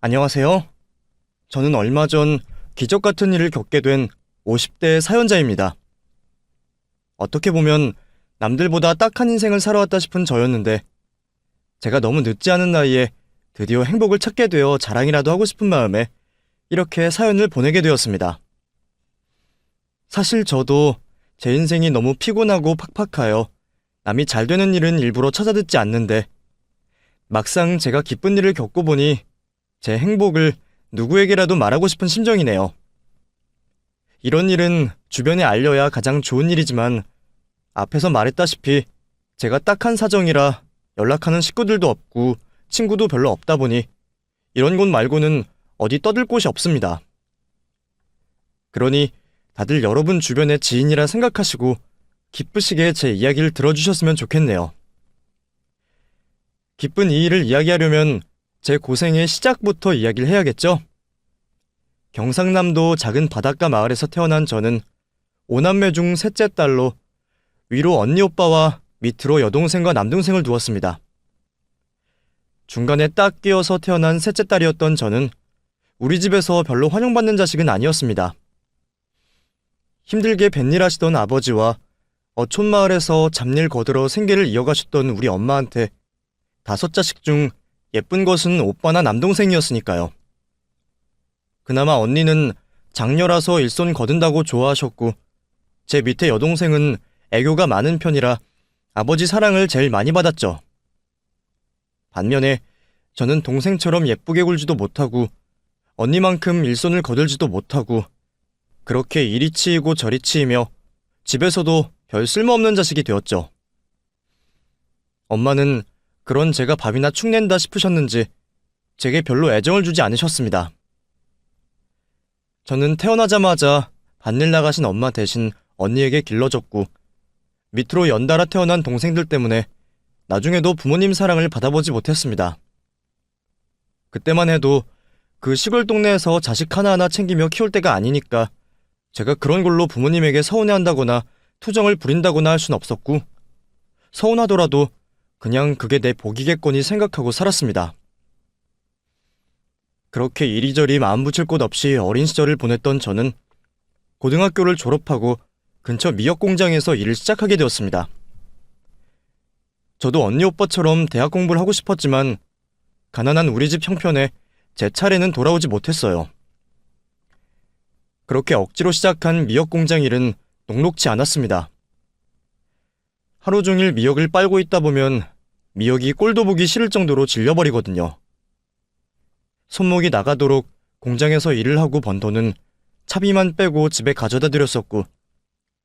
안녕하세요. 저는 얼마 전 기적 같은 일을 겪게 된 50대 사연자입니다. 어떻게 보면 남들보다 딱한 인생을 살아왔다 싶은 저였는데, 제가 너무 늦지 않은 나이에 드디어 행복을 찾게 되어 자랑이라도 하고 싶은 마음에 이렇게 사연을 보내게 되었습니다. 사실 저도 제 인생이 너무 피곤하고 팍팍하여 남이 잘 되는 일은 일부러 찾아듣지 않는데, 막상 제가 기쁜 일을 겪고 보니 제 행복을 누구에게라도 말하고 싶은 심정이네요. 이런 일은 주변에 알려야 가장 좋은 일이지만, 앞에서 말했다시피 제가 딱한 사정이라 연락하는 식구들도 없고 친구도 별로 없다 보니 이런 곳 말고는 어디 떠들 곳이 없습니다. 그러니 다들 여러분 주변의 지인이라 생각하시고 기쁘시게 제 이야기를 들어주셨으면 좋겠네요. 기쁜 이 일을 이야기하려면 제 고생의 시작부터 이야기를 해야겠죠? 경상남도 작은 바닷가 마을에서 태어난 저는 5남매 중 셋째 딸로 위로 언니 오빠와 밑으로 여동생과 남동생을 두었습니다. 중간에 딱 끼어서 태어난 셋째 딸이었던 저는 우리 집에서 별로 환영받는 자식은 아니었습니다. 힘들게 뱃일 하시던 아버지와 어촌 마을에서 잡일 거들어 생계를 이어가셨던 우리 엄마한테 5자식 중 예쁜 것은 오빠나 남동생이었으니까요. 그나마 언니는 장녀라서 일손 거둔다고 좋아하셨고, 제 밑에 여동생은 애교가 많은 편이라 아버지 사랑을 제일 많이 받았죠. 반면에 저는 동생처럼 예쁘게 굴지도 못하고 언니만큼 일손을 거들지도 못하고, 그렇게 이리 치이고 저리 치이며 집에서도 별 쓸모없는 자식이 되었죠. 엄마는 그런 제가 밥이나 축낸다 싶으셨는지 제게 별로 애정을 주지 않으셨습니다. 저는 태어나자마자 밭일 나가신 엄마 대신 언니에게 길러졌고, 밑으로 연달아 태어난 동생들 때문에 나중에도 부모님 사랑을 받아보지 못했습니다. 그때만 해도 그 시골 동네에서 자식 하나하나 챙기며 키울 때가 아니니까 제가 그런 걸로 부모님에게 서운해한다거나 투정을 부린다거나 할 순 없었고, 서운하더라도 그냥 그게 내 복이겠거니 생각하고 살았습니다. 그렇게 이리저리 마음 붙일 곳 없이 어린 시절을 보냈던 저는 고등학교를 졸업하고 근처 미역 공장에서 일을 시작하게 되었습니다. 저도 언니 오빠처럼 대학 공부를 하고 싶었지만 가난한 우리 집 형편에 제 차례는 돌아오지 못했어요. 그렇게 억지로 시작한 미역 공장 일은 녹록지 않았습니다. 하루 종일 미역을 빨고 있다 보면 미역이 꼴도 보기 싫을 정도로 질려버리거든요. 손목이 나가도록 공장에서 일을 하고 번 돈은 차비만 빼고 집에 가져다 드렸었고,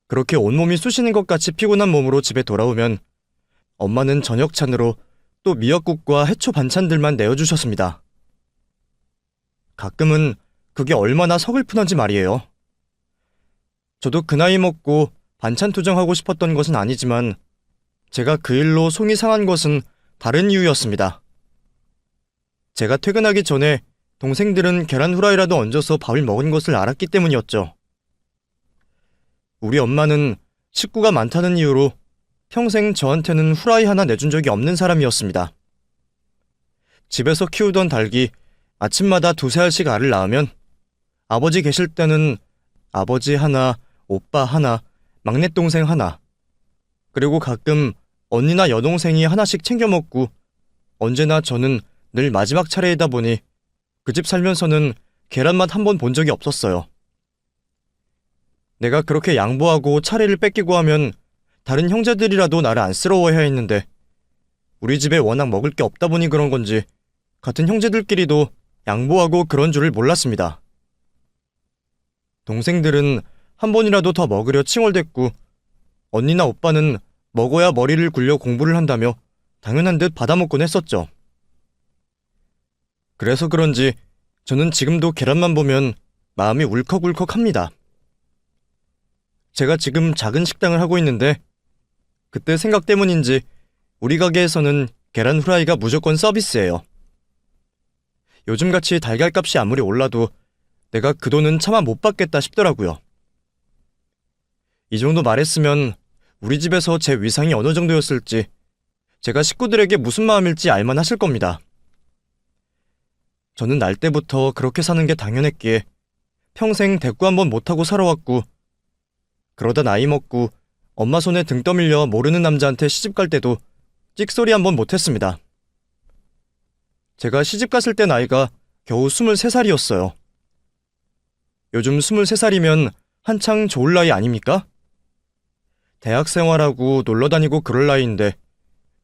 그렇게 온몸이 쑤시는 것 같이 피곤한 몸으로 집에 돌아오면 엄마는 저녁찬으로 또 미역국과 해초 반찬들만 내어주셨습니다. 가끔은 그게 얼마나 서글픈한지 말이에요. 저도 그 나이 먹고 반찬 투정하고 싶었던 것은 아니지만 제가 그 일로 속이 상한 것은 다른 이유였습니다. 제가 퇴근하기 전에 동생들은 계란 후라이라도 얹어서 밥을 먹은 것을 알았기 때문이었죠. 우리 엄마는 식구가 많다는 이유로 평생 저한테는 후라이 하나 내준 적이 없는 사람이었습니다. 집에서 키우던 닭이 아침마다 2-3알씩 알을 낳으면 아버지 계실 때는 아버지 하나, 오빠 하나, 막내 동생 하나, 그리고 가끔 언니나 여동생이 하나씩 챙겨 먹고, 언제나 저는 늘 마지막 차례이다 보니 그 집 살면서는 계란맛 한 번 본 적이 없었어요. 내가 그렇게 양보하고 차례를 뺏기고 하면 다른 형제들이라도 나를 안쓰러워해야 했는데, 우리 집에 워낙 먹을 게 없다 보니 그런 건지 같은 형제들끼리도 양보하고 그런 줄을 몰랐습니다. 동생들은 한 번이라도 더 먹으려 칭얼댔고, 언니나 오빠는 먹어야 머리를 굴려 공부를 한다며 당연한 듯 받아먹곤 했었죠. 그래서 그런지 저는 지금도 계란만 보면 마음이 울컥울컥합니다. 제가 지금 작은 식당을 하고 있는데 그때 생각 때문인지 우리 가게에서는 계란 후라이가 무조건 서비스예요. 요즘같이 달걀값이 아무리 올라도 내가 그 돈은 차마 못 받겠다 싶더라고요. 이 정도 말했으면 우리 집에서 제 위상이 어느 정도였을지, 제가 식구들에게 무슨 마음일지 알만 하실 겁니다. 저는 날 때부터 그렇게 사는 게 당연했기에 평생 대꾸 한 번 못하고 살아왔고, 그러다 나이 먹고 엄마 손에 등 떠밀려 모르는 남자한테 시집 갈 때도 찍소리 한 번 못했습니다. 제가 시집 갔을 때 나이가 겨우 23살이었어요. 요즘 23살이면 한창 좋을 나이 아닙니까? 대학 생활하고 놀러 다니고 그럴 나이인데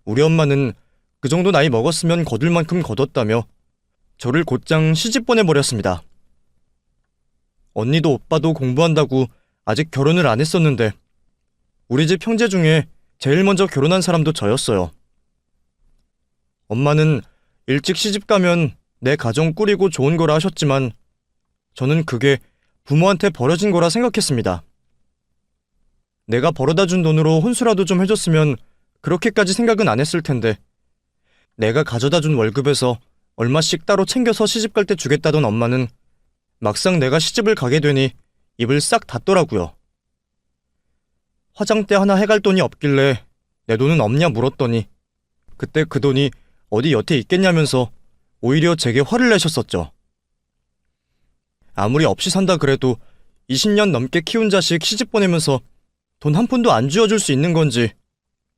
우리 엄마는 그 정도 나이 먹었으면 거둘 만큼 거뒀다며 저를 곧장 시집 보내버렸습니다. 언니도 오빠도 공부한다고 아직 결혼을 안 했었는데 우리 집 형제 중에 제일 먼저 결혼한 사람도 저였어요. 엄마는 일찍 시집 가면 내 가정 꾸리고 좋은 거라 하셨지만 저는 그게 부모한테 버려진 거라 생각했습니다. 내가 벌어다 준 돈으로 혼수라도 좀 해줬으면 그렇게까지 생각은 안 했을 텐데 내가 가져다 준 월급에서 얼마씩 따로 챙겨서 시집 갈 때 주겠다던 엄마는 막상 내가 시집을 가게 되니 입을 싹 닫더라고요. 화장대 하나 해갈 돈이 없길래 내 돈은 없냐 물었더니 그때 그 돈이 어디 여태 있겠냐면서 오히려 제게 화를 내셨었죠. 아무리 없이 산다 그래도 20년 넘게 키운 자식 시집 보내면서 돈 한 푼도 안 쥐어줄 수 있는 건지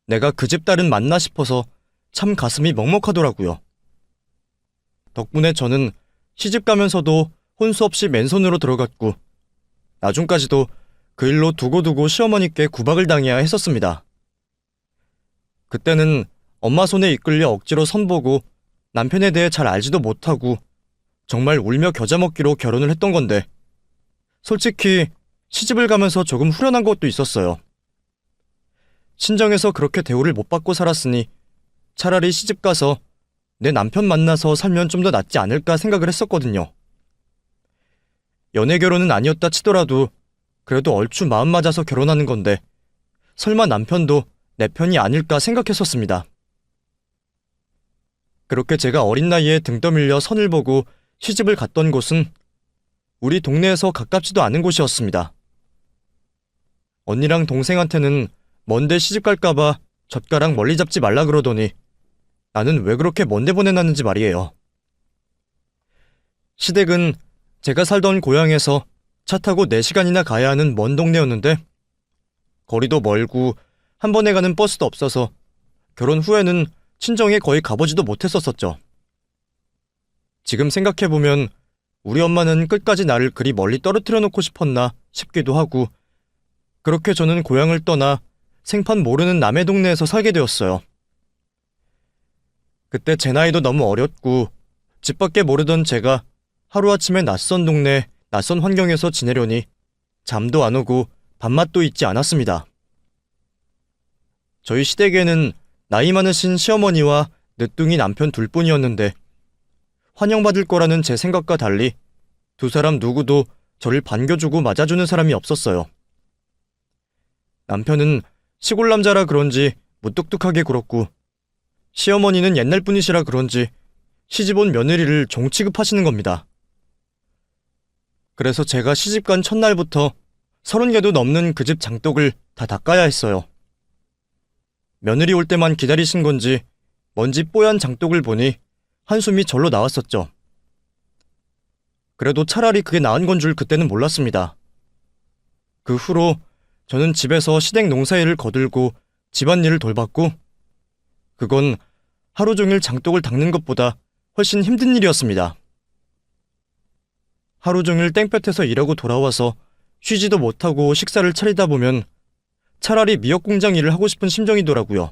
내가 그 집 딸은 맞나 싶어서 참 가슴이 먹먹하더라고요. 덕분에 저는 시집 가면서도 혼수 없이 맨손으로 들어갔고 나중까지도 그 일로 두고두고 시어머니께 구박을 당해야 했었습니다. 그때는 엄마 손에 이끌려 억지로 선보고 남편에 대해 잘 알지도 못하고 정말 울며 겨자 먹기로 결혼을 했던 건데 솔직히 시집을 가면서 조금 후련한 것도 있었어요. 친정에서 그렇게 대우를 못 받고 살았으니 차라리 시집 가서 내 남편 만나서 살면 좀 더 낫지 않을까 생각을 했었거든요. 연애 결혼은 아니었다 치더라도 그래도 얼추 마음 맞아서 결혼하는 건데 설마 남편도 내 편이 아닐까 생각했었습니다. 그렇게 제가 어린 나이에 등 떠밀려 선을 보고 시집을 갔던 곳은 우리 동네에서 가깝지도 않은 곳이었습니다. 언니랑 동생한테는 먼데 시집 갈까봐 젓가락 멀리 잡지 말라 그러더니 나는 왜 그렇게 먼데 보내놨는지 말이에요. 시댁은 제가 살던 고향에서 차 타고 4시간이나 가야 하는 먼 동네였는데 거리도 멀고 한 번에 가는 버스도 없어서 결혼 후에는 친정에 거의 가보지도 못했었었죠. 지금 생각해보면 우리 엄마는 끝까지 나를 그리 멀리 떨어뜨려 놓고 싶었나 싶기도 하고 그렇게 저는 고향을 떠나 생판 모르는 남의 동네에서 살게 되었어요. 그때 제 나이도 너무 어렸고 집 밖에 모르던 제가 하루아침에 낯선 동네, 낯선 환경에서 지내려니 잠도 안 오고 밥맛도 있지 않았습니다. 저희 시댁에는 나이 많으신 시어머니와 늦둥이 남편 둘뿐이었는데 환영받을 거라는 제 생각과 달리 두 사람 누구도 저를 반겨주고 맞아주는 사람이 없었어요. 남편은 시골 남자라 그런지 무뚝뚝하게 굴었고 시어머니는 옛날 분이시라 그런지 시집온 며느리를 종 취급하시는 겁니다. 그래서 제가 시집간 첫날부터 30개도 넘는 그 집 장독을 다 닦아야 했어요. 며느리 올 때만 기다리신 건지 먼지 뽀얀 장독을 보니 한숨이 절로 나왔었죠. 그래도 차라리 그게 나은 건 줄 그때는 몰랐습니다. 그 후로 저는 집에서 시댁 농사일을 거들고 집안일을 돌봤고 그건 하루 종일 장독을 닦는 것보다 훨씬 힘든 일이었습니다. 하루 종일 땡볕에서 일하고 돌아와서 쉬지도 못하고 식사를 차리다 보면 차라리 미역 공장 일을 하고 싶은 심정이더라고요.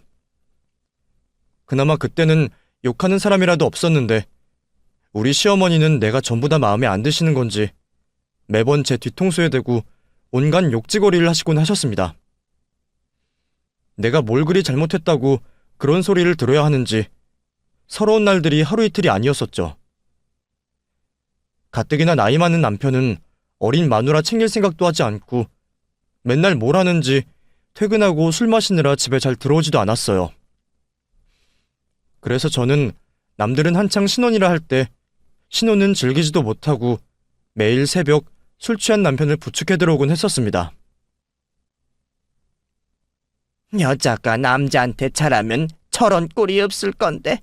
그나마 그때는 욕하는 사람이라도 없었는데 우리 시어머니는 내가 전부 다 마음에 안 드시는 건지 매번 제 뒤통수에 대고 온갖 욕지거리를 하시곤 하셨습니다. 내가 뭘 그리 잘못했다고 그런 소리를 들어야 하는지 서러운 날들이 하루 이틀이 아니었었죠. 가뜩이나 나이 많은 남편은 어린 마누라 챙길 생각도 하지 않고 맨날 뭘 하는지 퇴근하고 술 마시느라 집에 잘 들어오지도 않았어요. 그래서 저는 남들은 한창 신혼이라 할 때 신혼은 즐기지도 못하고 매일 새벽 술 취한 남편을 부축해 들어오곤 했었습니다. 여자가 남자한테 잘하면 저런 꼴이 없을 건데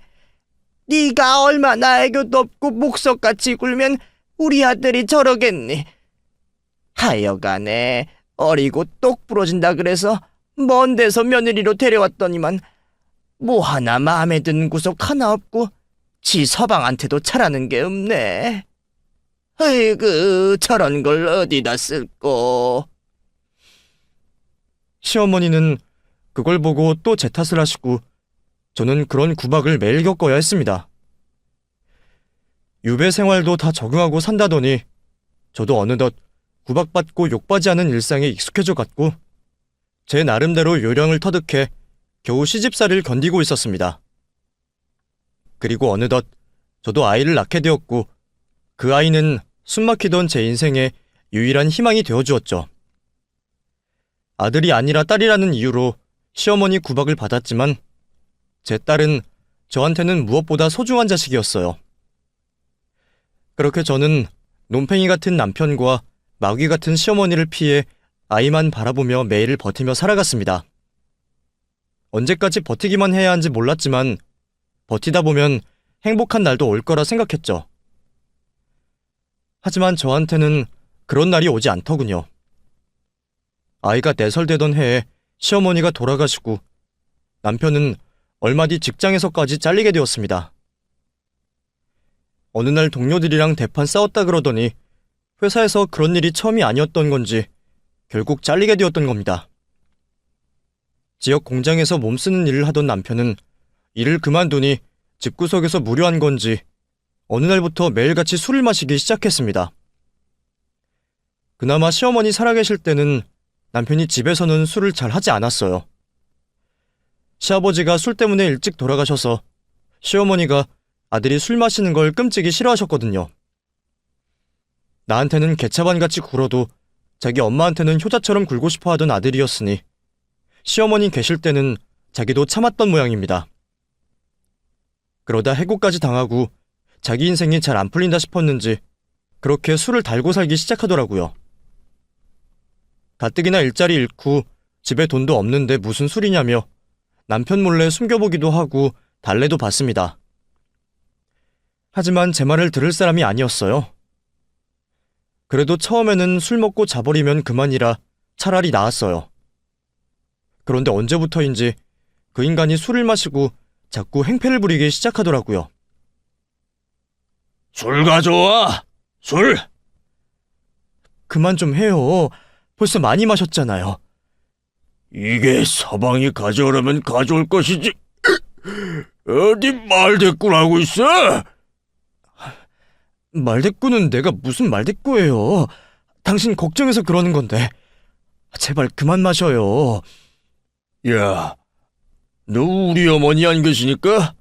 네가 얼마나 애교도 없고 목석같이 굴면 우리 아들이 저러겠니? 하여간에 어리고 똑 부러진다 그래서 먼 데서 며느리로 데려왔더니만 뭐 하나 마음에 드는 구석 하나 없고 지 서방한테도 잘하는 게 없네. 아이고, 저런 걸 어디다 쓸꼬. 시어머니는 그걸 보고 또 제 탓을 하시고 저는 그런 구박을 매일 겪어야 했습니다. 유배 생활도 다 적응하고 산다더니 저도 어느덧 구박받고 욕받지 않은 일상에 익숙해져 갔고 제 나름대로 요령을 터득해 겨우 시집살이를 견디고 있었습니다. 그리고 어느덧 저도 아이를 낳게 되었고 그 아이는 숨막히던 제 인생의 유일한 희망이 되어주었죠. 아들이 아니라 딸이라는 이유로 시어머니 구박을 받았지만 제 딸은 저한테는 무엇보다 소중한 자식이었어요. 그렇게 저는 논팽이 같은 남편과 마귀 같은 시어머니를 피해 아이만 바라보며 매일을 버티며 살아갔습니다. 언제까지 버티기만 해야 한지 몰랐지만 버티다 보면 행복한 날도 올 거라 생각했죠. 하지만 저한테는 그런 날이 오지 않더군요. 아이가 4살 되던 해에 시어머니가 돌아가시고 남편은 얼마 뒤 직장에서까지 잘리게 되었습니다. 어느 날 동료들이랑 대판 싸웠다 그러더니 회사에서 그런 일이 처음이 아니었던 건지 결국 잘리게 되었던 겁니다. 지역 공장에서 몸쓰는 일을 하던 남편은 일을 그만두니 집구석에서 무료한 건지 어느 날부터 매일같이 술을 마시기 시작했습니다. 그나마 시어머니 살아계실 때는 남편이 집에서는 술을 잘 하지 않았어요. 시아버지가 술 때문에 일찍 돌아가셔서 시어머니가 아들이 술 마시는 걸 끔찍이 싫어하셨거든요. 나한테는 개차반같이 굴어도 자기 엄마한테는 효자처럼 굴고 싶어 하던 아들이었으니 시어머니 계실 때는 자기도 참았던 모양입니다. 그러다 해고까지 당하고 자기 인생이 잘 안 풀린다 싶었는지 그렇게 술을 달고 살기 시작하더라고요. 가뜩이나 일자리 잃고 집에 돈도 없는데 무슨 술이냐며 남편 몰래 숨겨보기도 하고 달래도 받습니다. 하지만 제 말을 들을 사람이 아니었어요. 그래도 처음에는 술 먹고 자버리면 그만이라 차라리 나았어요. 그런데 언제부터인지 그 인간이 술을 마시고 자꾸 행패를 부리기 시작하더라고요. 술 가져와! 술! 그만 좀 해요. 벌써 많이 마셨잖아요. 이게 서방이 가져오라면 가져올 것이지. 어디 말대꾸를 있어? 말대꾸는 내가 무슨 말대꾸예요. 당신 걱정해서 그러는 건데. 제발 그만 마셔요. 야, 너 우리 어머니 안 계시니까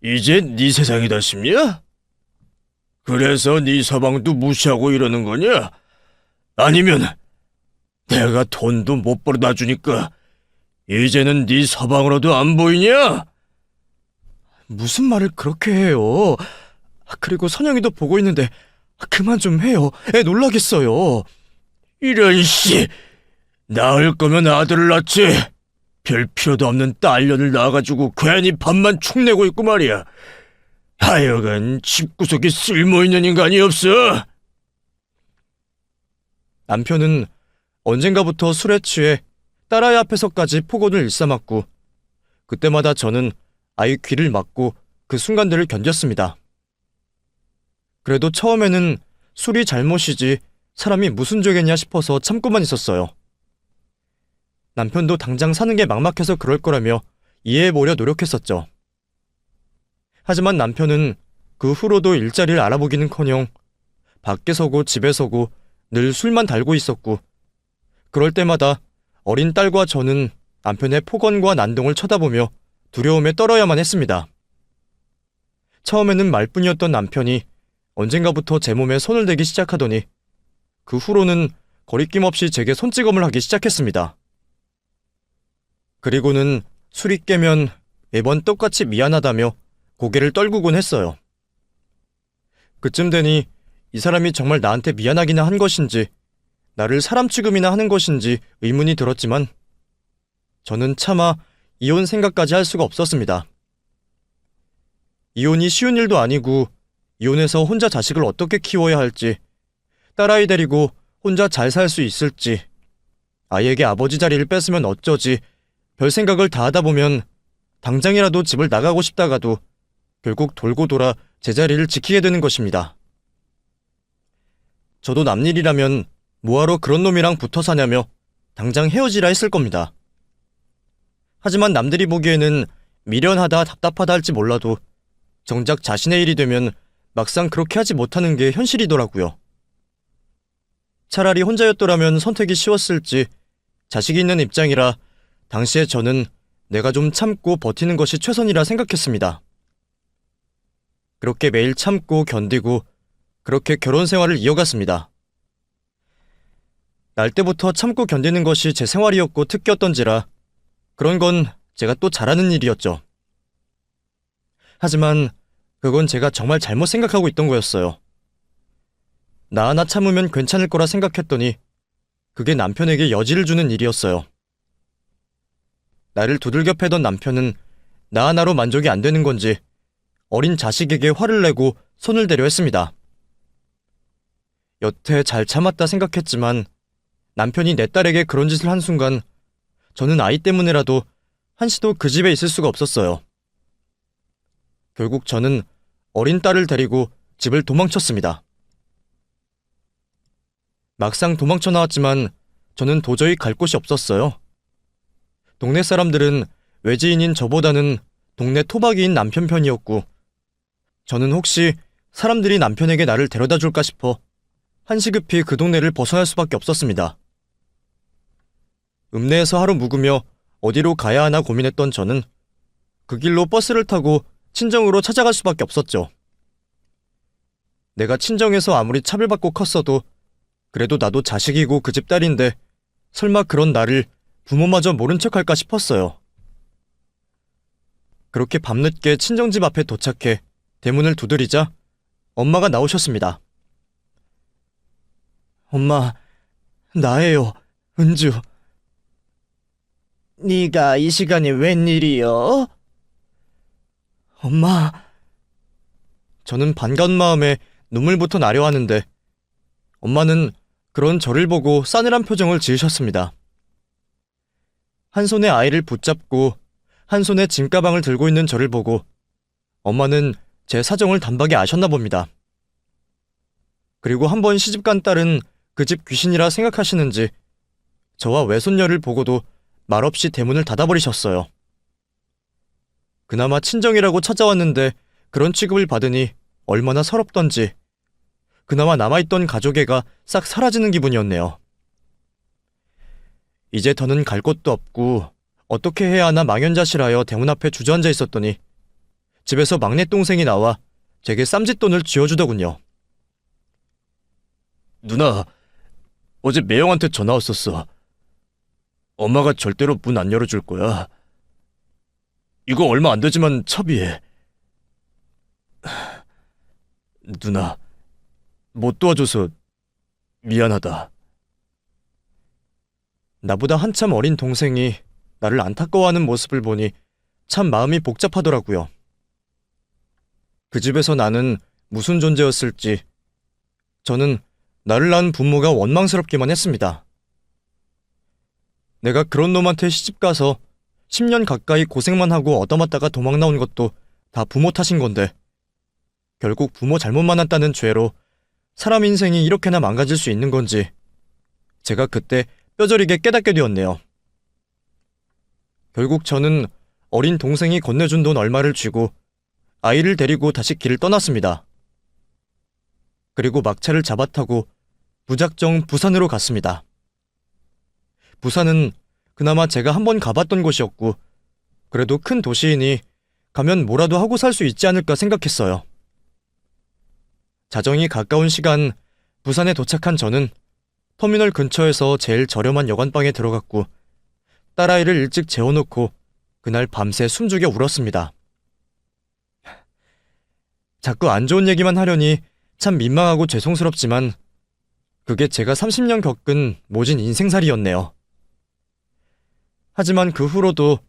이제 네 세상이다 싶냐? 그래서 네 서방도 무시하고 이러는 거냐? 아니면 내가 돈도 못 벌어다 주니까 이제는 네 서방으로도 안 보이냐? 무슨 말을 그렇게 해요. 그리고 선영이도 보고 있는데 그만 좀 해요. 애 놀라겠어요. 이런 씨, 낳을 거면 아들을 낳지. 별 필요도 없는 딸년을 낳아가지고 괜히 밥만 축내고 있고 말이야. 하여간 집구석에 쓸모있는 인간이 없어. 남편은 언젠가부터 술에 취해 딸아이 앞에서까지 폭언을 일삼았고 그때마다 저는 아이 귀를 막고 그 순간들을 견뎠습니다. 그래도 처음에는 술이 잘못이지 사람이 무슨 죄겠냐 싶어서 참고만 있었어요. 남편도 당장 사는 게 막막해서 그럴 거라며 이해해보려 노력했었죠. 하지만 남편은 그 후로도 일자리를 알아보기는커녕 밖에 서고 집에 서고 늘 술만 달고 있었고 그럴 때마다 어린 딸과 저는 남편의 폭언과 난동을 쳐다보며 두려움에 떨어야만 했습니다. 처음에는 말뿐이었던 남편이 언젠가부터 제 몸에 손을 대기 시작하더니 그 후로는 거리낌 없이 제게 손찌검을 하기 시작했습니다. 그리고는 술이 깨면 매번 똑같이 미안하다며 고개를 떨구곤 했어요. 그쯤 되니 이 사람이 정말 나한테 미안하기나 한 것인지 나를 사람 취급이나 하는 것인지 의문이 들었지만 저는 차마 이혼 생각까지 할 수가 없었습니다. 이혼이 쉬운 일도 아니고 이혼해서 혼자 자식을 어떻게 키워야 할지, 딸아이 데리고 혼자 잘 살 수 있을지, 아이에게 아버지 자리를 뺏으면 어쩌지, 별 생각을 다 하다 보면 당장이라도 집을 나가고 싶다가도 결국 돌고 돌아 제자리를 지키게 되는 것입니다. 저도 남일이라면 뭐하러 그런 놈이랑 붙어 사냐며 당장 헤어지라 했을 겁니다. 하지만 남들이 보기에는 미련하다 답답하다 할지 몰라도 정작 자신의 일이 되면 막상 그렇게 하지 못하는 게 현실이더라고요. 차라리 혼자였더라면 선택이 쉬웠을지, 자식이 있는 입장이라 당시에 저는 내가 좀 참고 버티는 것이 최선이라 생각했습니다. 그렇게 매일 참고 견디고 그렇게 결혼 생활을 이어갔습니다. 날 때부터 참고 견디는 것이 제 생활이었고 특기였던지라 그런 건 제가 또 잘하는 일이었죠. 하지만 그건 제가 정말 잘못 생각하고 있던 거였어요. 나 하나 참으면 괜찮을 거라 생각했더니 그게 남편에게 여지를 주는 일이었어요. 나를 두들겨 패던 남편은 나 하나로 만족이 안 되는 건지 어린 자식에게 화를 내고 손을 대려 했습니다. 여태 잘 참았다 생각했지만 남편이 내 딸에게 그런 짓을 한 순간 저는 아이 때문에라도 한시도 그 집에 있을 수가 없었어요. 결국 저는 어린 딸을 데리고 집을 도망쳤습니다. 막상 도망쳐 나왔지만 저는 도저히 갈 곳이 없었어요. 동네 사람들은 외지인인 저보다는 동네 토박이인 남편 편이었고 저는 혹시 사람들이 남편에게 나를 데려다 줄까 싶어 한시급히 그 동네를 벗어날 수밖에 없었습니다. 읍내에서 하루 묵으며 어디로 가야 하나 고민했던 저는 그 길로 버스를 타고 친정으로 찾아갈 수밖에 없었죠. 내가 친정에서 아무리 차별받고 컸어도 그래도 나도 자식이고 그 집 딸인데 설마 그런 나를 부모마저 모른 척할까 싶었어요. 그렇게 밤늦게 친정집 앞에 도착해 대문을 두드리자 엄마가 나오셨습니다. 엄마, 나예요, 은주. 네가 이 시간에 웬일이여? 엄마. 저는 반가운 마음에 눈물부터 나려 하는데 엄마는 그런 저를 보고 싸늘한 표정을 지으셨습니다. 한 손에 아이를 붙잡고 한 손에 짐가방을 들고 있는 저를 보고 엄마는 제 사정을 단박에 아셨나 봅니다. 그리고 한번 시집간 딸은 그 집 귀신이라 생각하시는지 저와 외손녀를 보고도 말없이 대문을 닫아버리셨어요. 그나마 친정이라고 찾아왔는데 그런 취급을 받으니 얼마나 서럽던지 그나마 남아있던 가족애가 싹 사라지는 기분이었네요. 이제 더는 갈 곳도 없고 어떻게 해야 하나 망연자실하여 대문 앞에 주저앉아 있었더니 집에서 막내 동생이 나와 제게 쌈짓돈을 쥐어주더군요. 누나, 어제 매형한테 전화 왔었어. 엄마가 절대로 문 안 열어줄 거야. 이거 얼마 안 되지만 차비해. 누나, 못 도와줘서 미안하다. 나보다 한참 어린 동생이 나를 안타까워하는 모습을 보니 참 마음이 복잡하더라고요. 그 집에서 나는 무슨 존재였을지 저는 나를 낳은 부모가 원망스럽기만 했습니다. 내가 그런 놈한테 시집가서 10년 가까이 고생만 하고 얻어맞다가 도망 나온 것도 다 부모 탓인 건데 결국 부모 잘못 만났다는 죄로 사람 인생이 이렇게나 망가질 수 있는 건지 제가 그때 뼈저리게 깨닫게 되었네요. 결국 저는 어린 동생이 건네준 돈 얼마를 쥐고 아이를 데리고 다시 길을 떠났습니다. 그리고 막차를 잡아타고 무작정 부산으로 갔습니다. 부산은 그나마 제가 한번 가봤던 곳이었고 그래도 큰 도시이니 가면 뭐라도 하고 살 수 있지 않을까 생각했어요. 자정이 가까운 시간 부산에 도착한 저는 터미널 근처에서 제일 저렴한 여관방에 들어갔고 딸아이를 일찍 재워놓고 그날 밤새 숨죽여 울었습니다. 자꾸 안 좋은 얘기만 하려니 참 민망하고 죄송스럽지만 그게 제가 30년 겪은 모진 인생살이였네요. 하지만 그 후로도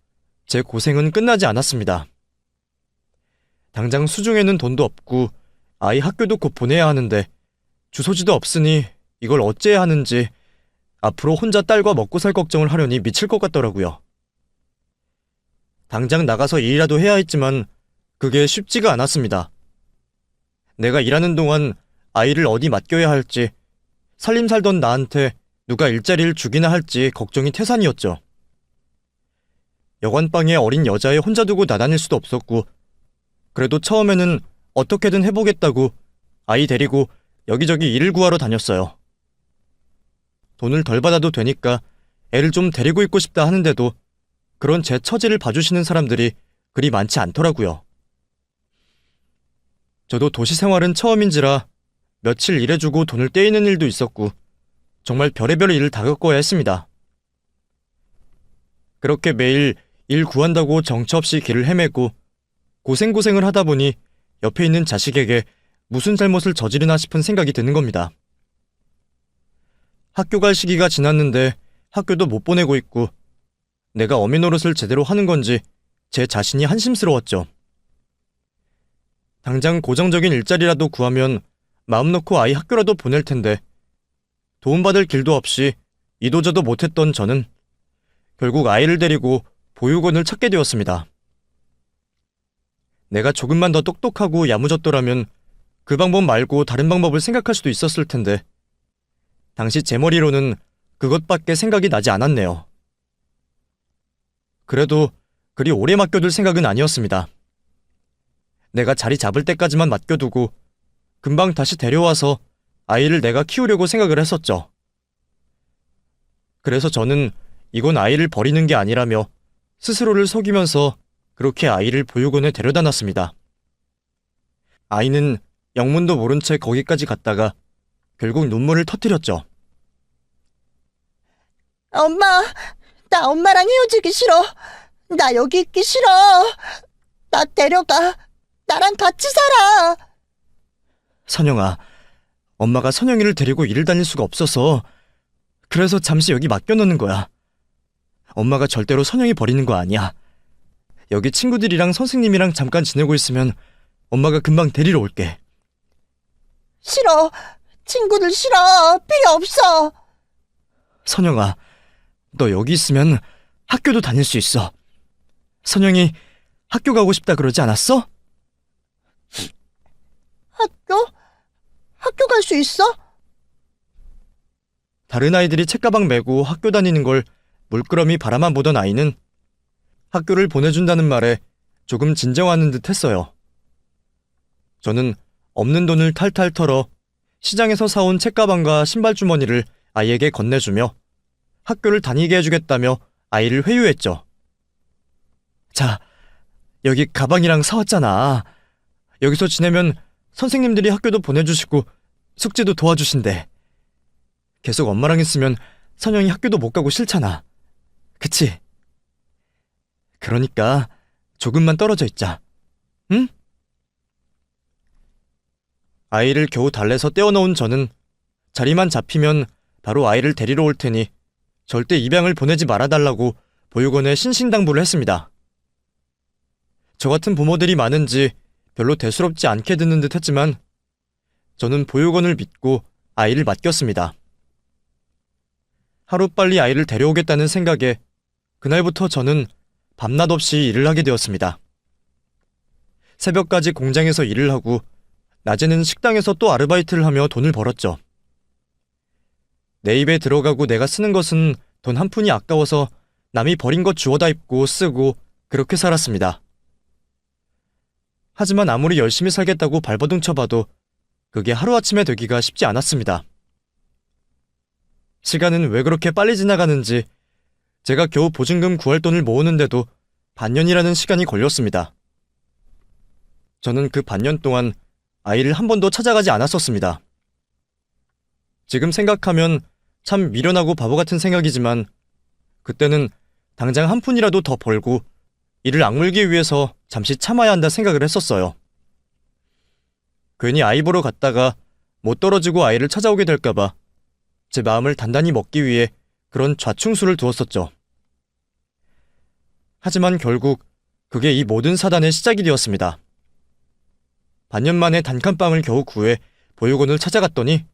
제 고생은 끝나지 않았습니다. 당장 수중에는 돈도 없고 아이 학교도 곧 보내야 하는데 주소지도 없으니 이걸 어째야 하는지 앞으로 혼자 딸과 먹고 살 걱정을 하려니 미칠 것 같더라고요. 당장 나가서 일이라도 해야 했지만 그게 쉽지가 않았습니다. 내가 일하는 동안 아이를 어디 맡겨야 할지, 살림 살던 나한테 누가 일자리를 주기나 할지 걱정이 태산이었죠. 여관방에 어린 여자애 혼자 두고 나다닐 수도 없었고, 그래도 처음에는 어떻게든 해보겠다고 아이 데리고 여기저기 일을 구하러 다녔어요. 돈을 덜 받아도 되니까 애를 좀 데리고 있고 싶다 하는데도 그런 제 처지를 봐주시는 사람들이 그리 많지 않더라고요. 저도 도시 생활은 처음인지라 며칠 일해주고 돈을 떼이는 일도 있었고 정말 별의별 일을 다 겪어야 했습니다. 그렇게 매일 일 구한다고 정처 없이 길을 헤매고 고생고생을 하다 보니 옆에 있는 자식에게 무슨 잘못을 저지르나 싶은 생각이 드는 겁니다. 학교 갈 시기가 지났는데 학교도 못 보내고 있고 내가 어미 노릇을 제대로 하는 건지 제 자신이 한심스러웠죠. 당장 고정적인 일자리라도 구하면 마음 놓고 아이 학교라도 보낼 텐데 도움받을 길도 없이 이도저도 못했던 저는 결국 아이를 데리고 보육원을 찾게 되었습니다. 내가 조금만 더 똑똑하고 야무졌더라면 그 방법 말고 다른 방법을 생각할 수도 있었을 텐데 당시 제 머리로는 그것밖에 생각이 나지 않았네요. 그래도 그리 오래 맡겨둘 생각은 아니었습니다. 내가 자리 잡을 때까지만 맡겨두고 금방 다시 데려와서 아이를 내가 키우려고 생각을 했었죠. 그래서 저는 이건 아이를 버리는 게 아니라며 스스로를 속이면서 그렇게 아이를 보육원에 데려다 놨습니다. 아이는 영문도 모른 채 거기까지 갔다가 결국 눈물을 터뜨렸죠. 엄마, 나 엄마랑 헤어지기 싫어. 나 여기 있기 싫어. 나 데려가. 나랑 같이 살아. 선영아, 엄마가 선영이를 데리고 일을 다닐 수가 없어서 그래서 잠시 여기 맡겨놓는 거야. 엄마가 절대로 선영이 버리는 거 아니야. 여기 친구들이랑 선생님이랑 잠깐 지내고 있으면 엄마가 금방 데리러 올게. 싫어. 친구들 싫어. 필요 없어. 선영아, 너 여기 있으면 학교도 다닐 수 있어. 선영이 학교 가고 싶다 그러지 않았어? 학교? 학교 갈 수 있어? 다른 아이들이 책가방 메고 학교 다니는 걸 물끄러미 바라만 보던 아이는 학교를 보내준다는 말에 조금 진정하는 듯 했어요. 저는 없는 돈을 탈탈 털어 시장에서 사온 책가방과 신발 주머니를 아이에게 건네주며 학교를 다니게 해주겠다며 아이를 회유했죠. 자, 여기 가방이랑 사왔잖아. 여기서 지내면 선생님들이 학교도 보내주시고 숙제도 도와주신대. 계속 엄마랑 있으면 선영이 학교도 못 가고 싫잖아. 그치? 그러니까 조금만 떨어져 있자. 응? 아이를 겨우 달래서 떼어놓은 저는 자리만 잡히면 바로 아이를 데리러 올 테니 절대 입양을 보내지 말아달라고 보육원에 신신당부를 했습니다. 저 같은 부모들이 많은지 별로 대수롭지 않게 듣는 듯 했지만 저는 보육원을 믿고 아이를 맡겼습니다. 하루빨리 아이를 데려오겠다는 생각에 그날부터 저는 밤낮 없이 일을 하게 되었습니다. 새벽까지 공장에서 일을 하고 낮에는 식당에서 또 아르바이트를 하며 돈을 벌었죠. 내 입에 들어가고 내가 쓰는 것은 돈 한 푼이 아까워서 남이 버린 것 주워다 입고 쓰고 그렇게 살았습니다. 하지만 아무리 열심히 살겠다고 발버둥 쳐봐도 그게 하루아침에 되기가 쉽지 않았습니다. 시간은 왜 그렇게 빨리 지나가는지 제가 겨우 보증금 구할 돈을 모으는데도 반년이라는 시간이 걸렸습니다. 저는 그 반년 동안 아이를 한 번도 찾아가지 않았었습니다. 지금 생각하면 참 미련하고 바보 같은 생각이지만 그때는 당장 한 푼이라도 더 벌고 이를 악물기 위해서 잠시 참아야 한다 생각을 했었어요. 괜히 아이 보러 갔다가 못 떨어지고 아이를 찾아오게 될까봐 제 마음을 단단히 먹기 위해 그런 좌충수를 두었었죠. 하지만 결국 그게 이 모든 사단의 시작이 되었습니다. 반년 만에 단칸방을 겨우 구해 보육원을 찾아갔더니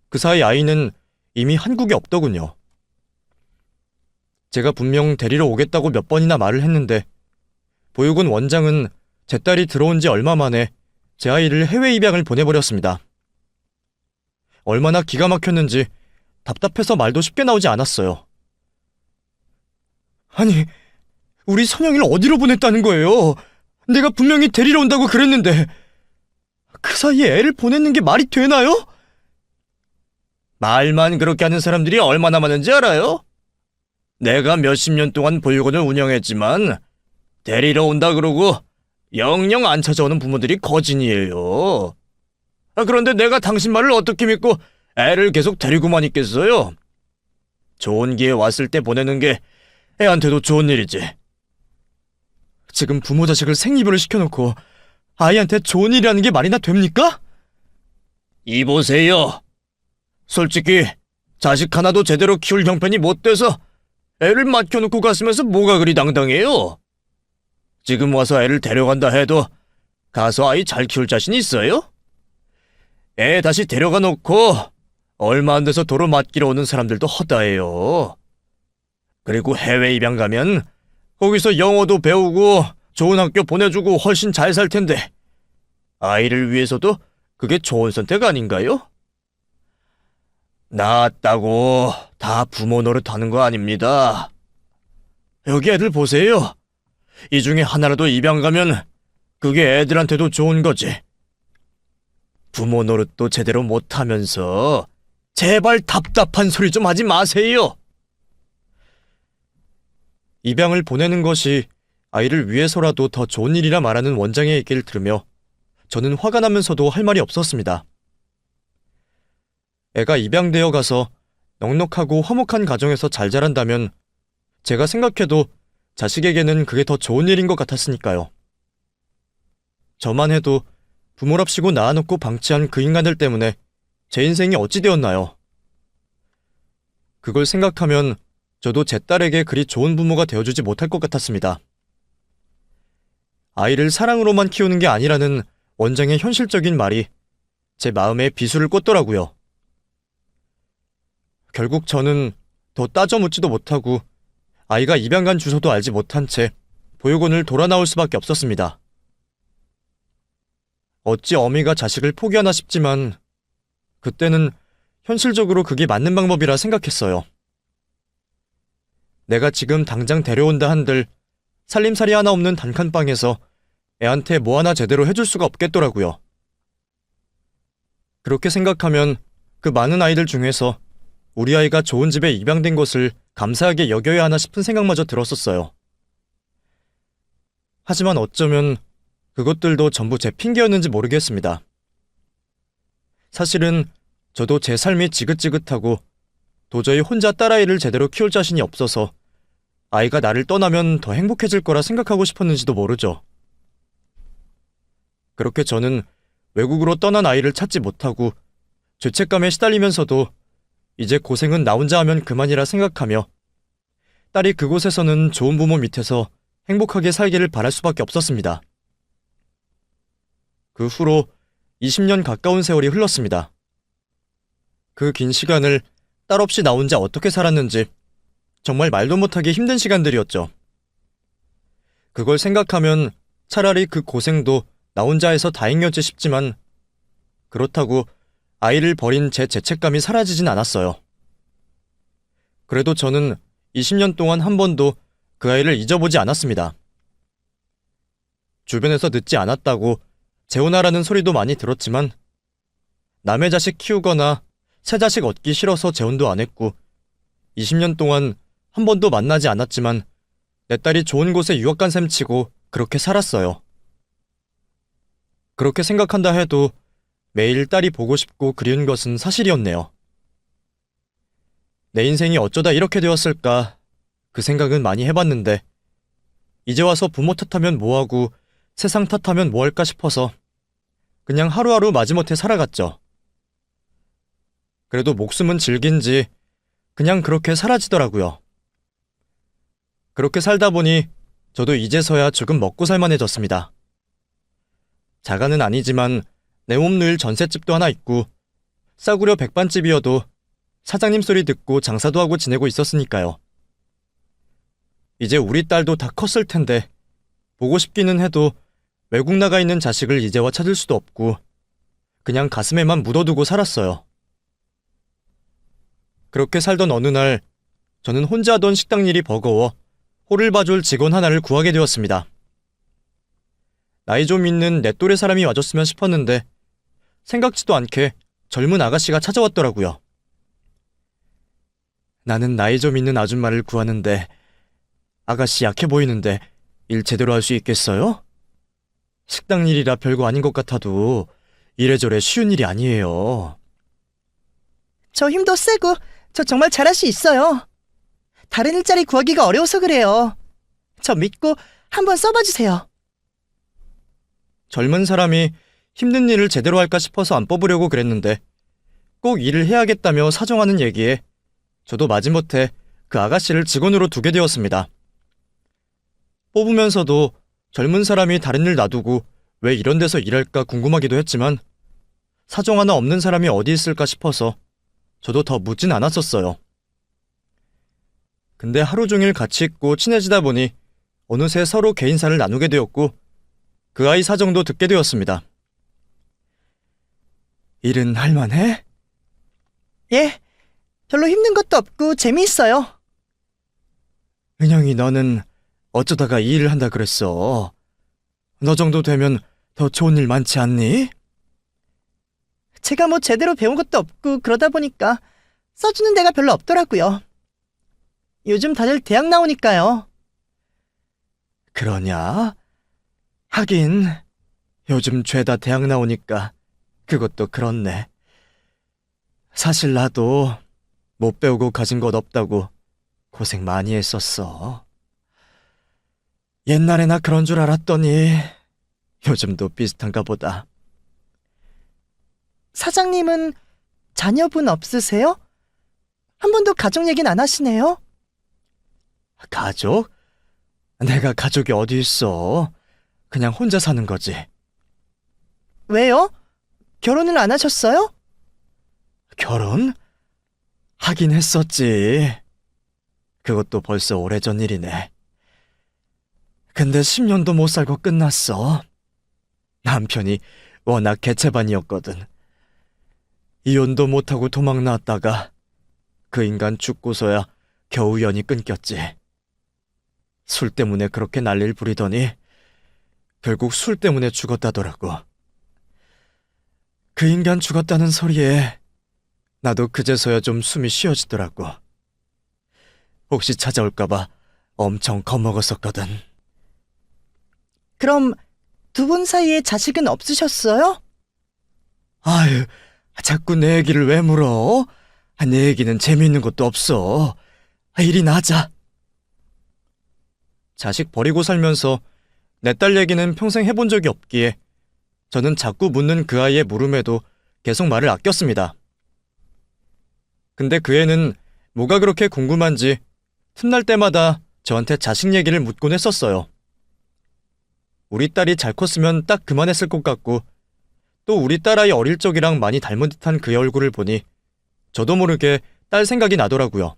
그 사이 아이는 이미 한국에 없더군요. 제가 분명 데리러 오겠다고 몇 번이나 말을 했는데 보육원 원장은 제 딸이 들어온 지 얼마 만에 제 아이를 해외 입양을 보내버렸습니다. 얼마나 기가 막혔는지 답답해서 말도 쉽게 나오지 않았어요. 아니, 우리 선영이를 어디로 보냈다는 거예요? 내가 분명히 데리러 온다고 그랬는데 그 사이에 애를 보냈는 게 말이 되나요? 말만 그렇게 하는 사람들이 얼마나 많은지 알아요? 내가 몇십 년 동안 보육원을 운영했지만 데리러 온다 그러고 영영 안 찾아오는 부모들이 거진이에요. 그런데 내가 당신 말을 어떻게 믿고 애를 계속 데리고만 있겠어요? 좋은 기회 왔을 때 보내는 게 애한테도 좋은 일이지. 지금 부모 자식을 생이별을 시켜놓고 아이한테 좋은 일이라는 게 말이나 됩니까? 이보세요. 솔직히 자식 하나도 제대로 키울 형편이 못 돼서 애를 맡겨놓고 갔으면서 뭐가 그리 당당해요? 지금 와서 애를 데려간다 해도 가서 아이 잘 키울 자신 있어요? 애 다시 데려가 놓고 얼마 안 돼서 도로 맡기러 오는 사람들도 허다해요. 그리고 해외 입양 가면 거기서 영어도 배우고 좋은 학교 보내주고 훨씬 잘 살 텐데 아이를 위해서도 그게 좋은 선택 아닌가요? 낳았다고 다 부모 노릇하는 거 아닙니다. 여기 애들 보세요. 이 중에 하나라도 입양 가면 그게 애들한테도 좋은 거지. 부모 노릇도 제대로 못하면서 제발 답답한 소리 좀 하지 마세요. 입양을 보내는 것이 아이를 위해서라도 더 좋은 일이라 말하는 원장의 얘기를 들으며 저는 화가 나면서도 할 말이 없었습니다. 애가 입양되어 가서 넉넉하고 화목한 가정에서 잘 자란다면 제가 생각해도 자식에게는 그게 더 좋은 일인 것 같았으니까요. 저만 해도 부모랍시고 낳아놓고 방치한 그 인간들 때문에 제 인생이 어찌 되었나요? 그걸 생각하면 저도 제 딸에게 그리 좋은 부모가 되어주지 못할 것 같았습니다. 아이를 사랑으로만 키우는 게 아니라는 원장의 현실적인 말이 제 마음에 비수를 꽂더라고요. 결국 저는 더 따져 묻지도 못하고 아이가 입양 간 주소도 알지 못한 채 보육원을 돌아 나올 수밖에 없었습니다. 어찌 어미가 자식을 포기하나 싶지만 그때는 현실적으로 그게 맞는 방법이라 생각했어요. 내가 지금 당장 데려온다 한들 살림살이 하나 없는 단칸방에서 애한테 뭐 하나 제대로 해줄 수가 없겠더라고요. 그렇게 생각하면 그 많은 아이들 중에서 우리 아이가 좋은 집에 입양된 것을 감사하게 여겨야 하나 싶은 생각마저 들었었어요. 하지만 어쩌면 그것들도 전부 제 핑계였는지 모르겠습니다. 사실은 저도 제 삶이 지긋지긋하고 도저히 혼자 딸아이를 제대로 키울 자신이 없어서 아이가 나를 떠나면 더 행복해질 거라 생각하고 싶었는지도 모르죠. 그렇게 저는 외국으로 떠난 아이를 찾지 못하고 죄책감에 시달리면서도 이제 고생은 나 혼자 하면 그만이라 생각하며 딸이 그곳에서는 좋은 부모 밑에서 행복하게 살기를 바랄 수밖에 없었습니다. 그 후로 20년 가까운 세월이 흘렀습니다. 그 긴 시간을 딸 없이 나 혼자 어떻게 살았는지 정말 말도 못하게 힘든 시간들이었죠. 그걸 생각하면 차라리 그 고생도 나 혼자 해서 다행이었지 싶지만 그렇다고 아이를 버린 제 죄책감이 사라지진 않았어요. 그래도 저는 20년 동안 한 번도 그 아이를 잊어보지 않았습니다. 주변에서 늦지 않았다고 재혼하라는 소리도 많이 들었지만 남의 자식 키우거나 새 자식 얻기 싫어서 재혼도 안 했고 20년 동안 한 번도 만나지 않았지만 내 딸이 좋은 곳에 유학 간 셈 치고 그렇게 살았어요. 그렇게 생각한다 해도 매일 딸이 보고 싶고 그리운 것은 사실이었네요. 내 인생이 어쩌다 이렇게 되었을까 그 생각은 많이 해봤는데 이제 와서 부모 탓하면 뭐하고 세상 탓하면 뭐할까 싶어서 그냥 하루하루 마지못해 살아갔죠. 그래도 목숨은 질긴지 그냥 그렇게 사라지더라고요. 그렇게 살다 보니 저도 이제서야 조금 먹고 살만해졌습니다. 자가는 아니지만 내 몸 누일 전셋집도 하나 있고 싸구려 백반집이어도 사장님 소리 듣고 장사도 하고 지내고 있었으니까요. 이제 우리 딸도 다 컸을 텐데 보고 싶기는 해도 외국 나가 있는 자식을 이제와 찾을 수도 없고 그냥 가슴에만 묻어두고 살았어요. 그렇게 살던 어느 날 저는 혼자 하던 식당 일이 버거워 호를 봐줄 직원 하나를 구하게 되었습니다. 나이 좀 있는 내 또래 사람이 와줬으면 싶었는데 생각지도 않게 젊은 아가씨가 찾아왔더라고요. 나는 나이 좀 있는 아줌마를 구하는데 아가씨 약해 보이는데 일 제대로 할 수 있겠어요? 식당 일이라 별거 아닌 것 같아도 이래저래 쉬운 일이 아니에요. 저 힘도 세고 저 정말 잘할 수 있어요. 다른 일자리 구하기가 어려워서 그래요. 저 믿고 한번 써봐 주세요. 젊은 사람이 힘든 일을 제대로 할까 싶어서 안 뽑으려고 그랬는데 꼭 일을 해야겠다며 사정하는 얘기에 저도 마지못해 그 아가씨를 직원으로 두게 되었습니다. 뽑으면서도 젊은 사람이 다른 일 놔두고 왜 이런 데서 일할까 궁금하기도 했지만 사정 하나 없는 사람이 어디 있을까 싶어서 저도 더 묻진 않았었어요. 근데 하루 종일 같이 있고 친해지다 보니 어느새 서로 개인사를 나누게 되었고 그 아이 사정도 듣게 되었습니다. 일은 할만해? 예, 별로 힘든 것도 없고 재미있어요. 은영이 너는 어쩌다가 이 일을 한다 그랬어. 너 정도 되면 더 좋은 일 많지 않니? 제가 뭐 제대로 배운 것도 없고 그러다 보니까 써주는 데가 별로 없더라고요. 요즘 다들 대학 나오니까요. 그러냐? 하긴 요즘 죄다 대학 나오니까 그것도 그렇네. 사실 나도 못 배우고 가진 것 없다고 고생 많이 했었어. 옛날에 나 그런 줄 알았더니 요즘도 비슷한가 보다. 사장님은 자녀분 없으세요? 한 번도 가족 얘기는 안 하시네요. 가족? 내가 가족이 어디 있어. 그냥 혼자 사는 거지. 왜요? 결혼을 안 하셨어요? 결혼? 하긴 했었지. 그것도 벌써 오래전 일이네. 근데 10년도 못 살고 끝났어. 남편이 워낙 개체반이었거든. 이혼도 못하고 도망 나왔다가 그 인간 죽고서야 겨우 연이 끊겼지. 술 때문에 그렇게 난리를 부리더니 결국 술 때문에 죽었다더라고. 그 인간 죽었다는 소리에 나도 그제서야 좀 숨이 쉬어지더라고. 혹시 찾아올까봐 엄청 겁먹었었거든. 그럼 두 분 사이에 자식은 없으셨어요? 아유, 자꾸 내 얘기를 왜 물어? 내 얘기는 재미있는 것도 없어. 이리 나자. 자식 버리고 살면서 내 딸 얘기는 평생 해본 적이 없기에 저는 자꾸 묻는 그 아이의 물음에도 계속 말을 아꼈습니다. 근데 그 애는 뭐가 그렇게 궁금한지 틈날 때마다 저한테 자식 얘기를 묻곤 했었어요. 우리 딸이 잘 컸으면 딱 그만했을 것 같고 또 우리 딸아이 어릴 적이랑 많이 닮은 듯한 그의 얼굴을 보니 저도 모르게 딸 생각이 나더라고요.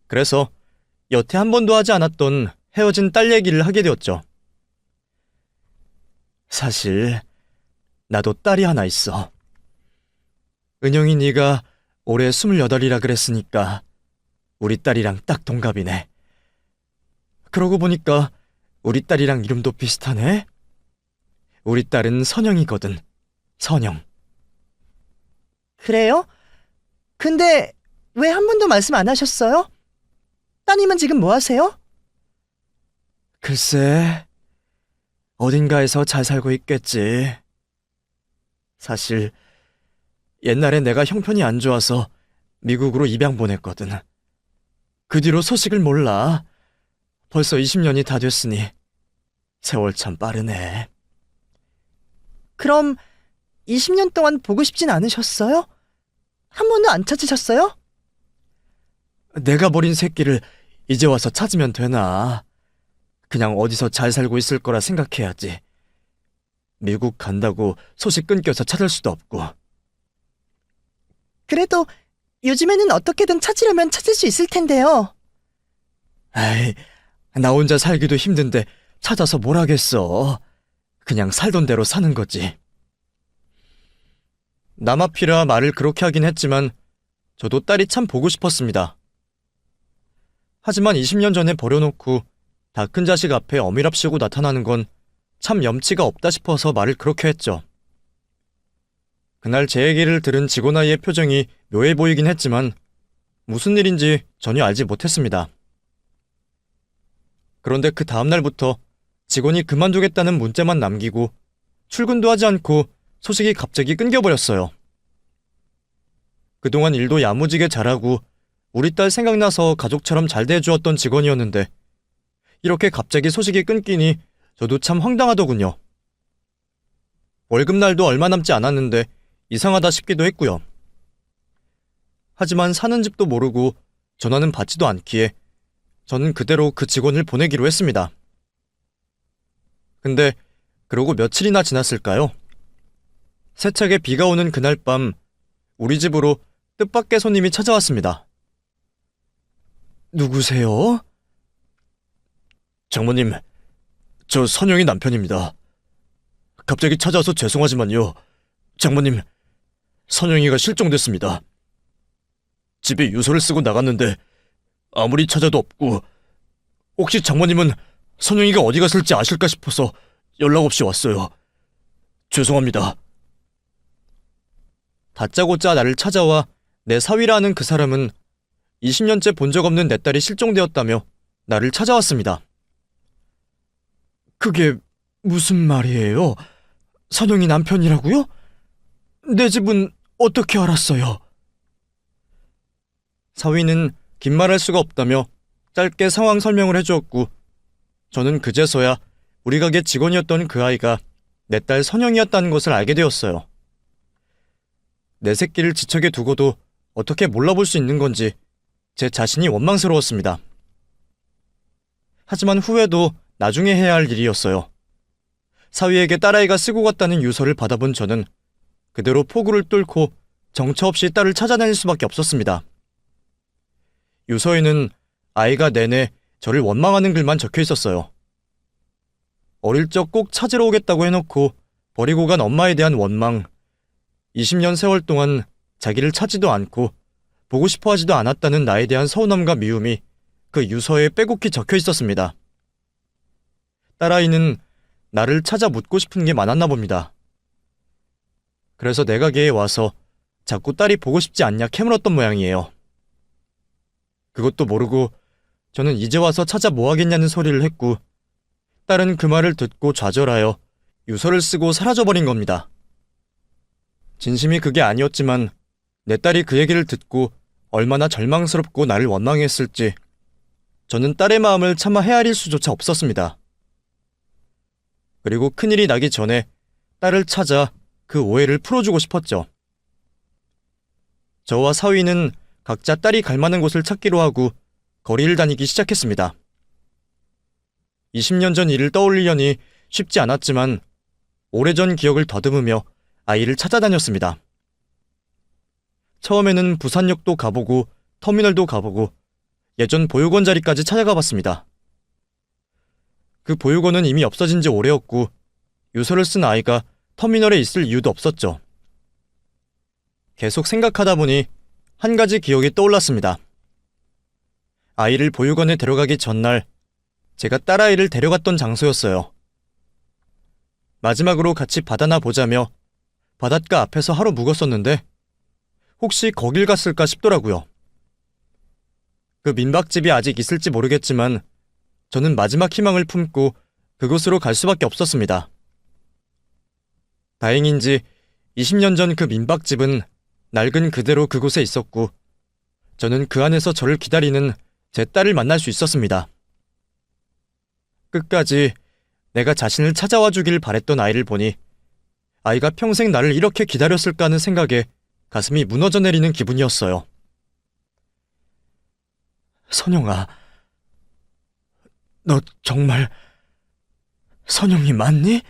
그래서 여태 한 번도 하지 않았던 헤어진 딸 얘기를 하게 되었죠. 사실 나도 딸이 하나 있어. 은영이 네가 올해 28이라 그랬으니까 우리 딸이랑 딱 동갑이네. 그러고 보니까 우리 딸이랑 이름도 비슷하네. 우리 딸은 선영이거든. 선영. 그래요? 근데 왜 한 번도 말씀 안 하셨어요? 따님은 지금 뭐 하세요? 글쎄, 어딘가에서 잘 살고 있겠지. 사실 옛날에 내가 형편이 안 좋아서 미국으로 입양 보냈거든. 그 뒤로 소식을 몰라. 벌써 20년이 다 됐으니 세월 참 빠르네. 그럼 20년 동안 보고 싶진 않으셨어요? 한 번도 안 찾으셨어요? 내가 버린 새끼를 이제 와서 찾으면 되나. 그냥 어디서 잘 살고 있을 거라 생각해야지. 미국 간다고 소식 끊겨서 찾을 수도 없고. 그래도 요즘에는 어떻게든 찾으려면 찾을 수 있을 텐데요. 에이, 나 혼자 살기도 힘든데 찾아서 뭘 하겠어. 그냥 살던 대로 사는 거지. 남 앞이라 말을 그렇게 하긴 했지만 저도 딸이 참 보고 싶었습니다. 하지만 20년 전에 버려놓고 다 큰 자식 앞에 어미랍시고 나타나는 건 참 염치가 없다 싶어서 말을 그렇게 했죠. 그날 제 얘기를 들은 직원 아이의 표정이 묘해 보이긴 했지만 무슨 일인지 전혀 알지 못했습니다. 그런데 그 다음날부터 직원이 그만두겠다는 문자만 남기고 출근도 하지 않고 소식이 갑자기 끊겨버렸어요. 그동안 일도 야무지게 잘하고 우리 딸 생각나서 가족처럼 잘 대해주었던 직원이었는데 이렇게 갑자기 소식이 끊기니 저도 참 황당하더군요. 월급날도 얼마 남지 않았는데 이상하다 싶기도 했고요. 하지만 사는 집도 모르고 전화는 받지도 않기에 저는 그대로 그 직원을 보내기로 했습니다. 근데 그러고 며칠이나 지났을까요? 세차게 비가 오는 그날 밤 우리 집으로 뜻밖의 손님이 찾아왔습니다. 누구세요? 장모님, 저 선영이 남편입니다. 갑자기 찾아와서 죄송하지만요. 장모님, 선영이가 실종됐습니다. 집에 유서를 쓰고 나갔는데 아무리 찾아도 없고 혹시 장모님은 선영이가 어디 갔을지 아실까 싶어서 연락 없이 왔어요. 죄송합니다. 다짜고짜 나를 찾아와 내 사위라 하는 그 사람은 20년째 본 적 없는 내 딸이 실종되었다며 나를 찾아왔습니다. 그게 무슨 말이에요? 선영이 남편이라고요? 내 집은 어떻게 알았어요? 사위는 긴 말할 수가 없다며 짧게 상황 설명을 해주었고 저는 그제서야 우리 가게 직원이었던 그 아이가 내 딸 선영이었다는 것을 알게 되었어요. 내 새끼를 지척에 두고도 어떻게 몰라볼 수 있는 건지 제 자신이 원망스러웠습니다. 하지만 후회도 나중에 해야 할 일이었어요. 사위에게 딸아이가 쓰고 갔다는 유서를 받아본 저는 그대로 포구를 뚫고 정처 없이 딸을 찾아다닐 수밖에 없었습니다. 유서에는 아이가 내내 저를 원망하는 글만 적혀 있었어요. 어릴 적 꼭 찾으러 오겠다고 해놓고 버리고 간 엄마에 대한 원망, 20년 세월 동안 자기를 찾지도 않고 보고 싶어 하지도 않았다는 나에 대한 서운함과 미움이 그 유서에 빼곡히 적혀 있었습니다. 딸아이는 나를 찾아 묻고 싶은 게 많았나 봅니다. 그래서 내 가게에 와서 자꾸 딸이 보고 싶지 않냐 캐물었던 모양이에요. 그것도 모르고 저는 이제 와서 찾아 뭐 하겠냐는 소리를 했고 딸은 그 말을 듣고 좌절하여 유서를 쓰고 사라져버린 겁니다. 진심이 그게 아니었지만 내 딸이 그 얘기를 듣고 얼마나 절망스럽고 나를 원망했을지 저는 딸의 마음을 차마 헤아릴 수조차 없었습니다. 그리고 큰일이 나기 전에 딸을 찾아 그 오해를 풀어주고 싶었죠. 저와 사위는 각자 딸이 갈 만한 곳을 찾기로 하고 거리를 다니기 시작했습니다. 20년 전 일을 떠올리려니 쉽지 않았지만 오래전 기억을 더듬으며 아이를 찾아다녔습니다. 처음에는 부산역도 가보고 터미널도 가보고 예전 보육원 자리까지 찾아가 봤습니다. 그 보육원은 이미 없어진 지 오래였고 유서를 쓴 아이가 터미널에 있을 이유도 없었죠. 계속 생각하다 보니 한 가지 기억이 떠올랐습니다. 아이를 보육원에 데려가기 전날 제가 딸아이를 데려갔던 장소였어요. 마지막으로 같이 바다나 보자며 바닷가 앞에서 하루 묵었었는데 혹시 거길 갔을까 싶더라고요. 그 민박집이 아직 있을지 모르겠지만 저는 마지막 희망을 품고 그곳으로 갈 수밖에 없었습니다. 다행인지 20년 전 그 민박집은 낡은 그대로 그곳에 있었고 저는 그 안에서 저를 기다리는 제 딸을 만날 수 있었습니다. 끝까지 내가 자신을 찾아와 주길 바랬던 아이를 보니 아이가 평생 나를 이렇게 기다렸을까 하는 생각에 가슴이 무너져 내리는 기분이었어요. 선영아, 너 정말 선영이 맞니?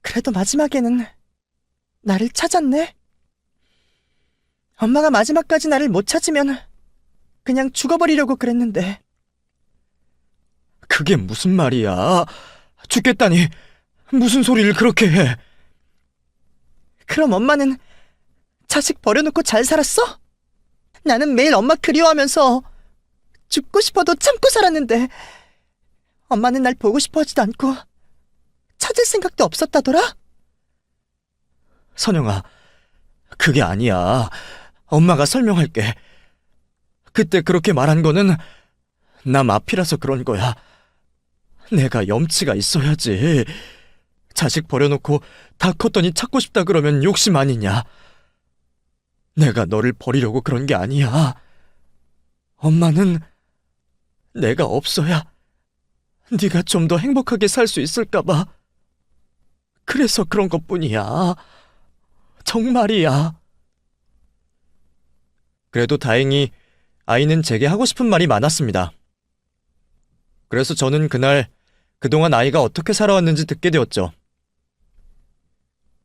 그래도 마지막에는 나를 찾았네. 엄마가 마지막까지 나를 못 찾으면 그냥 죽어버리려고 그랬는데. 그게 무슨 말이야? 죽겠다니 무슨 소리를 그렇게 해? 그럼 엄마는 자식 버려놓고 잘 살았어? 나는 매일 엄마 그리워하면서 죽고 싶어도 참고 살았는데 엄마는 날 보고 싶어 하지도 않고 찾을 생각도 없었다더라? 선영아, 그게 아니야. 엄마가 설명할게. 그때 그렇게 말한 거는 남 앞이라서 그런 거야. 내가 염치가 있어야지. 자식 버려놓고 다 컸더니 찾고 싶다 그러면 욕심 아니냐. 내가 너를 버리려고 그런 게 아니야. 엄마는 내가 없어야 네가 좀 더 행복하게 살 수 있을까 봐. 그래서 그런 것뿐이야. 정말이야. 그래도 다행히 아이는 제게 하고 싶은 말이 많았습니다. 그래서 저는 그날 그동안 아이가 어떻게 살아왔는지 듣게 되었죠.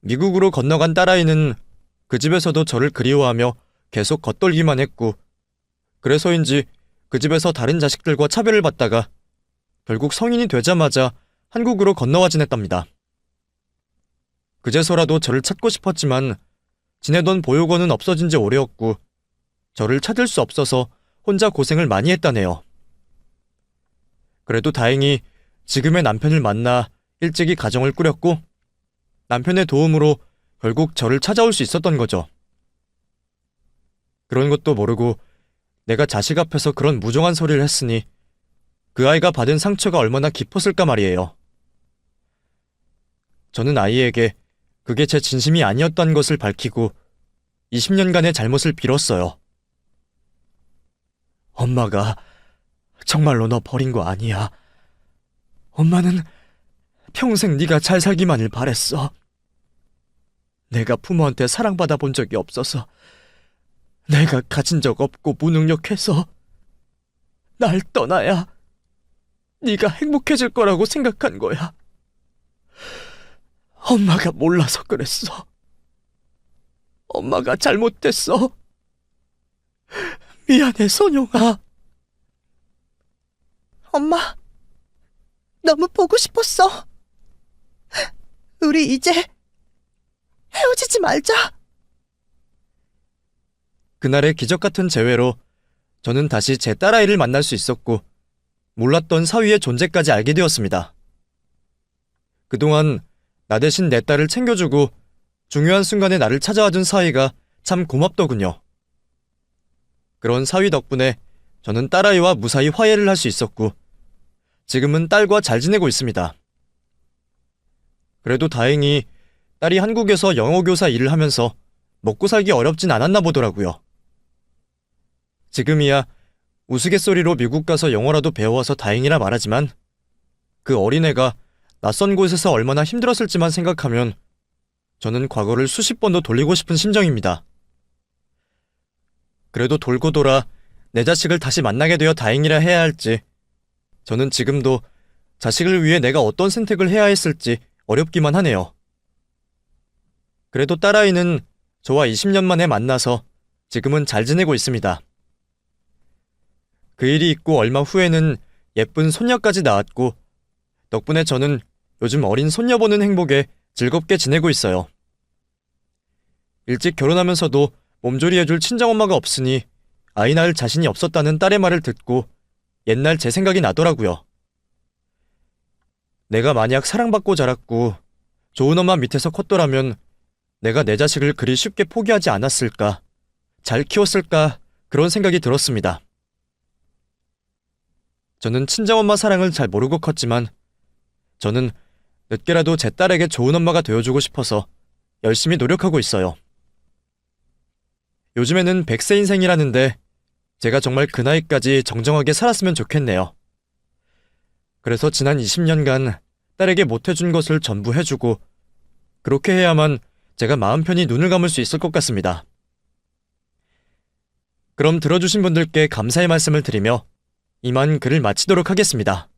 미국으로 건너간 딸아이는 그 집에서도 저를 그리워하며 계속 겉돌기만 했고, 그래서인지 그 집에서 다른 자식들과 차별을 받다가 결국 성인이 되자마자 한국으로 건너와 지냈답니다. 그제서라도 저를 찾고 싶었지만 지내던 보육원은 없어진 지 오래였고 저를 찾을 수 없어서 혼자 고생을 많이 했다네요. 그래도 다행히 지금의 남편을 만나 일찍이 가정을 꾸렸고 남편의 도움으로 결국 저를 찾아올 수 있었던 거죠. 그런 것도 모르고 내가 자식 앞에서 그런 무정한 소리를 했으니 그 아이가 받은 상처가 얼마나 깊었을까 말이에요. 저는 아이에게 그게 제 진심이 아니었다는 것을 밝히고 20년간의 잘못을 빌었어요. 엄마가 정말로 너 버린 거 아니야. 엄마는 평생 네가 잘 살기만을 바랬어. 내가 부모한테 사랑받아 본 적이 없어서, 내가 가진 적 없고 무능력해서 날 떠나야 네가 행복해질 거라고 생각한 거야. 엄마가 몰라서 그랬어. 엄마가 잘못됐어. 미안해, 선영아. 엄마, 너무 보고 싶었어. 우리 이제 헤어지지 말자. 그날의 기적 같은 재회로 저는 다시 제 딸아이를 만날 수 있었고 몰랐던 사위의 존재까지 알게 되었습니다. 그동안 나 대신 내 딸을 챙겨주고 중요한 순간에 나를 찾아와준 사위가 참 고맙더군요. 그런 사위 덕분에 저는 딸아이와 무사히 화해를 할 수 있었고 지금은 딸과 잘 지내고 있습니다. 그래도 다행히 딸이 한국에서 영어교사 일을 하면서 먹고 살기 어렵진 않았나 보더라고요. 지금이야 우스갯소리로 미국 가서 영어라도 배워와서 다행이라 말하지만 그 어린애가 낯선 곳에서 얼마나 힘들었을지만 생각하면 저는 과거를 수십 번도 돌리고 싶은 심정입니다. 그래도 돌고 돌아 내 자식을 다시 만나게 되어 다행이라 해야 할지 저는 지금도 자식을 위해 내가 어떤 선택을 해야 했을지 어렵기만 하네요. 그래도 딸아이는 저와 20년 만에 만나서 지금은 잘 지내고 있습니다. 그 일이 있고 얼마 후에는 예쁜 손녀까지 낳았고 덕분에 저는 요즘 어린 손녀 보는 행복에 즐겁게 지내고 있어요. 일찍 결혼하면서도 몸조리해줄 친정엄마가 없으니 아이 낳을 자신이 없었다는 딸의 말을 듣고 옛날 제 생각이 나더라고요. 내가 만약 사랑받고 자랐고 좋은 엄마 밑에서 컸더라면 내가 내 자식을 그리 쉽게 포기하지 않았을까, 잘 키웠을까 그런 생각이 들었습니다. 저는 친정엄마 사랑을 잘 모르고 컸지만 저는 늦게라도 제 딸에게 좋은 엄마가 되어주고 싶어서 열심히 노력하고 있어요. 요즘에는 100세 인생이라는데 제가 정말 그 나이까지 정정하게 살았으면 좋겠네요. 그래서 지난 20년간 딸에게 못해준 것을 전부 해주고 그렇게 해야만 제가 마음 편히 눈을 감을 수 있을 것 같습니다. 그럼 들어주신 분들께 감사의 말씀을 드리며 이만 글을 마치도록 하겠습니다.